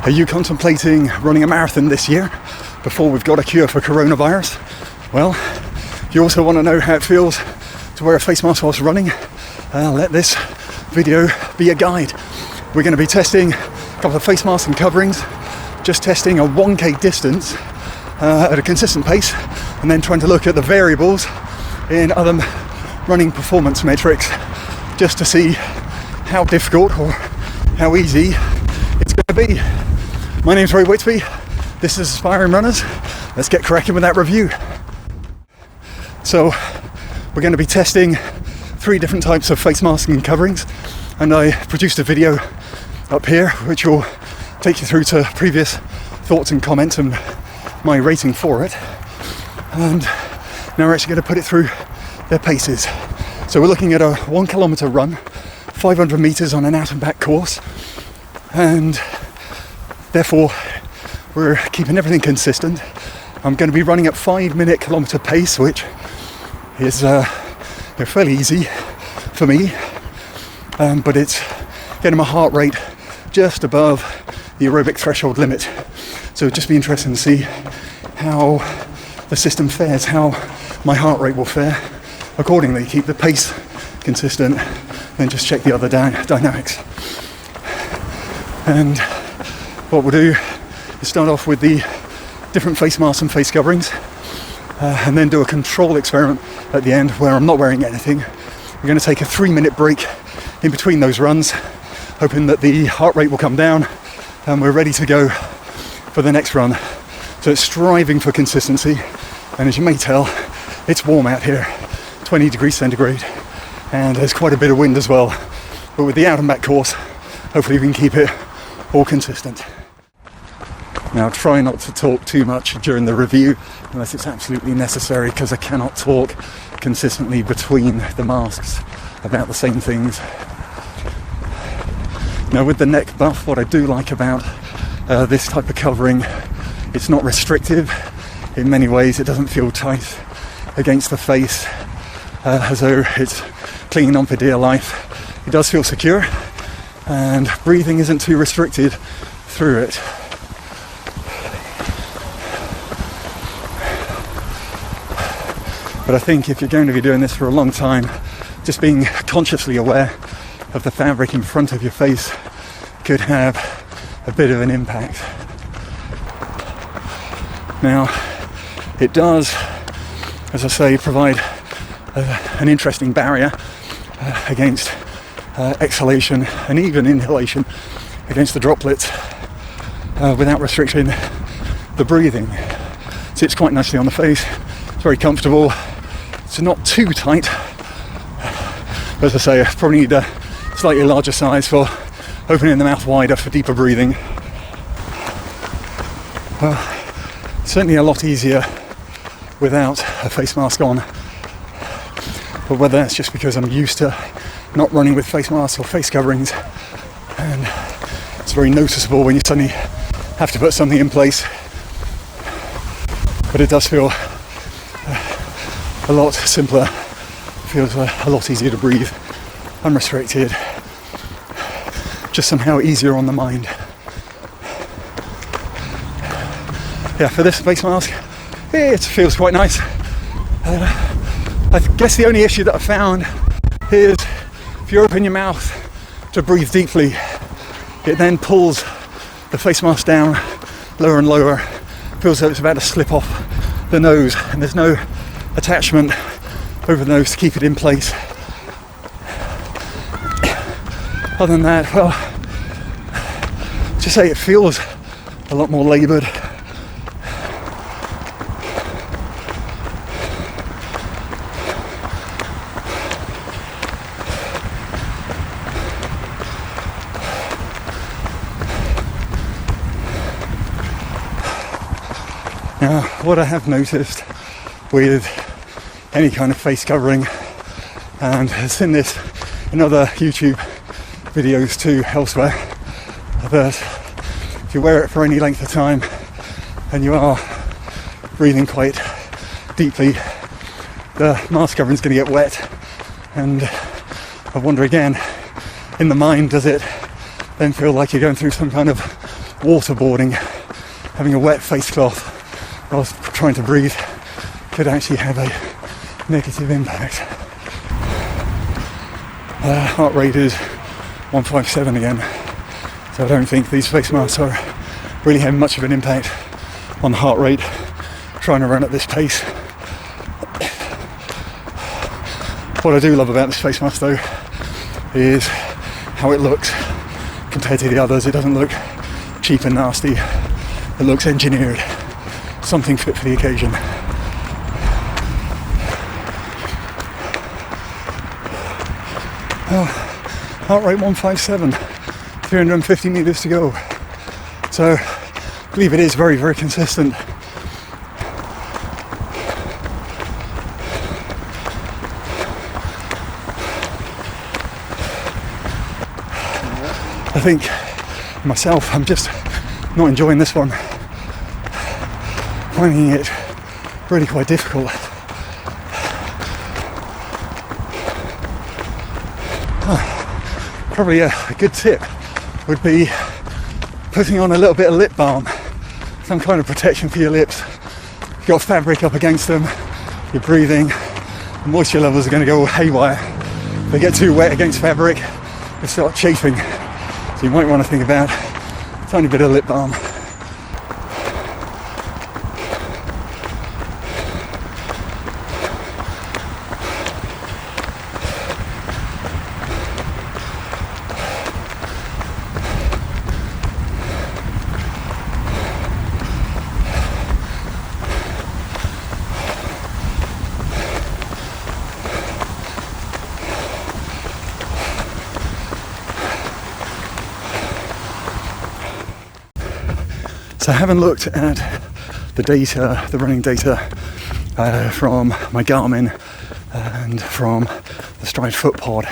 Are you contemplating running a marathon this year before we've got a cure for coronavirus? Well, if you also want to know how it feels to wear a face mask whilst running, let this video be a guide. We're going to be testing a couple of face masks and coverings, just testing a 1k distance at a consistent pace, and then trying to look at the variables in other running performance metrics just to see how difficult or how easy it's going to be. My name's Ray Whitby, this is Aspiring Runners. Let's get cracking with that review. So we're going to be testing 3 different types of face masks and coverings, and I produced a video up here which will take you through to previous thoughts and comments and my rating for it, and now we're actually going to put it through their paces. So we're looking at a 1 kilometre run, 500 metres on an out and back course, and therefore we're keeping everything consistent. I'm going to be running at 5-minute kilometre pace, which is fairly easy for me, but it's getting my heart rate just above the aerobic threshold limit. So it'll just be interesting to see how the system fares, how my heart rate will fare accordingly. Keep the pace consistent, then just check the other dynamics. And what we'll do is start off with the different face masks and face coverings, and then do a control experiment at the end where I'm not wearing anything. We're going to take a 3-minute break in between those runs, hoping that the heart rate will come down and we're ready to go for the next run. So it's striving for consistency, and as you may tell, it's warm out here, 20 degrees centigrade, and there's quite a bit of wind as well. But with the out and back course, hopefully we can keep it all consistent. Now try not to talk too much during the review unless it's absolutely necessary, because I cannot talk consistently between the masks about the same things. Now with the neck buff, what I do like about this type of covering, it's not restrictive in many ways. It doesn't feel tight against the face as though it's clinging on for dear life. It does feel secure, and breathing isn't too restricted through it. But I think if you're going to be doing this for a long time, just being consciously aware of the fabric in front of your face could have a bit of an impact. Now, it does, as I say, provide an interesting barrier against exhalation and even inhalation against the droplets without restricting the breathing. It sits quite nicely on the face, it's very comfortable, it's not too tight. As I say, I probably need a slightly larger size for opening the mouth wider for deeper breathing. Well, certainly a lot easier without a face mask on. But whether that's just because I'm used to not running with face masks or face coverings, and it's very noticeable when you suddenly have to put something in place. But it does feel a lot simpler, feels a lot easier to breathe, unrestricted, just somehow easier on the mind. Yeah, for this face mask, it feels quite nice. I guess the only issue that I found is if you open your mouth to breathe deeply, it then pulls the face mask down lower and lower. It feels like it's about to slip off the nose, and there's no attachment over the nose to keep it in place. Other than that, well, just say it feels a lot more laboured. Now, what I have noticed with any kind of face covering, and I've seen this in other YouTube videos too elsewhere, that if you wear it for any length of time and you are breathing quite deeply, the mask covering is going to get wet, and I wonder again, in the mind, does it then feel like you're going through some kind of waterboarding, having a wet face cloth whilst trying to breathe could actually have a negative impact. Heart rate is 157 again, so I don't think these face masks are really having much of an impact on the heart rate trying to run at this pace. What I do love about this face mask though is how it looks compared to the others. It doesn't look cheap and nasty, it looks engineered, something fit for the occasion. Heart rate 157, 350 meters to go. So I believe it is very, very consistent. I think myself, I'm just not enjoying this one. Finding it really quite difficult. Probably a good tip would be putting on a little bit of lip balm, some kind of protection for your lips. You've got fabric up against them, you're breathing, the moisture levels are going to go haywire. If they get too wet against fabric, they start chafing. So you might want to think about a tiny bit of lip balm. So I haven't looked at the data, the running data from my Garmin and from the Stryd Footpod.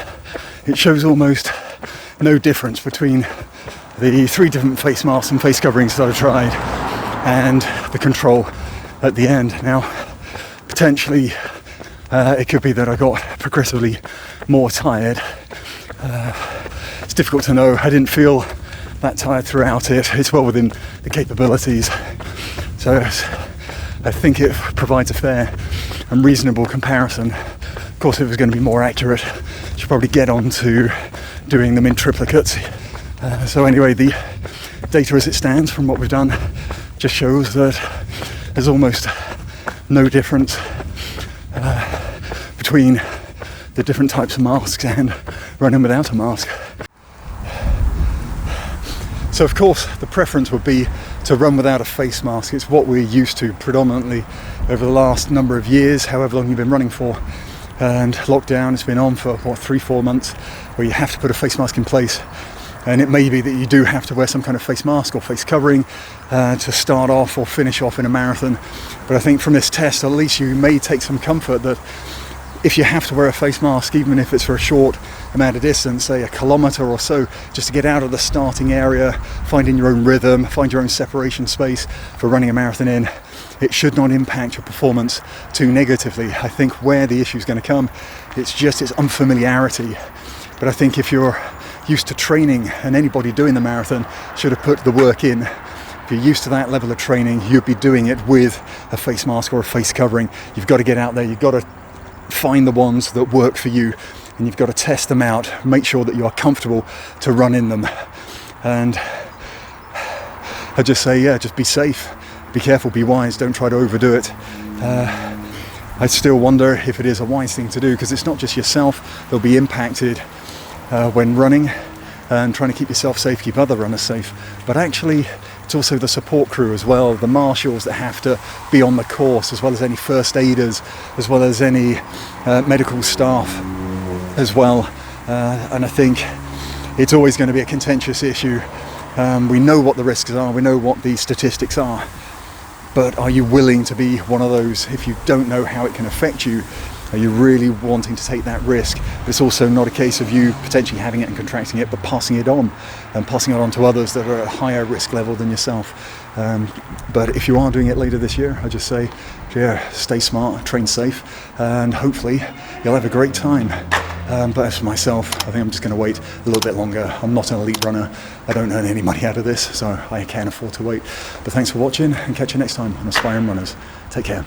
It shows almost no difference between the 3 different face masks and face coverings that I've tried and the control at the end. Now, potentially it could be that I got progressively more tired. It's difficult to know. I didn't feel that tired throughout it. It's well within the capabilities. So I think it provides a fair and reasonable comparison. Of course, if it was going to be more accurate, I should probably get on to doing them in triplicates. So anyway, the data as it stands from what we've done just shows that there's almost no difference between the different types of masks and running without a mask. So of course the preference would be to run without a face mask. It's what we're used to predominantly over the last number of years, however long you've been running for. And lockdown has been on for 3-4 months where you have to put a face mask in place. And it may be that you do have to wear some kind of face mask or face covering to start off or finish off in a marathon. But I think from this test, at least you may take some comfort that if you have to wear a face mask, even if it's for a short amount of distance, say a kilometre or so, just to get out of the starting area, finding your own rhythm, find your own separation space for running a marathon in, it should not impact your performance too negatively. I think where the issue is going to come, it's just its unfamiliarity. But I think if you're used to training, and anybody doing the marathon should have put the work in, if you're used to that level of training, you'd be doing it with a face mask or a face covering. You've got to get out there, you've got to find the ones that work for you, and you've got to test them out, make sure that you are comfortable to run in them. And I just say, just be safe, be careful, be wise, don't try to overdo it. I still wonder if it is a wise thing to do, because it's not just yourself that'll be impacted when running and trying to keep yourself safe, keep other runners safe, but actually it's also the support crew as well, the marshals that have to be on the course, as well as any first aiders, as well as any medical staff as well. And I think it's always going to be a contentious issue. We know what the risks are, we know what the statistics are, but are you willing to be one of those? If you don't know how it can affect you, are you really wanting to take that risk? It's also not a case of you potentially having it and contracting it, but passing it on and passing it on to others that are at a higher risk level than yourself. But if you are doing it later this year, I just say, stay smart, train safe, and hopefully you'll have a great time. But as for myself, I think I'm just going to wait a little bit longer. I'm not an elite runner. I don't earn any money out of this, so I can afford to wait. But thanks for watching, and catch you next time on Aspiring Runners. Take care.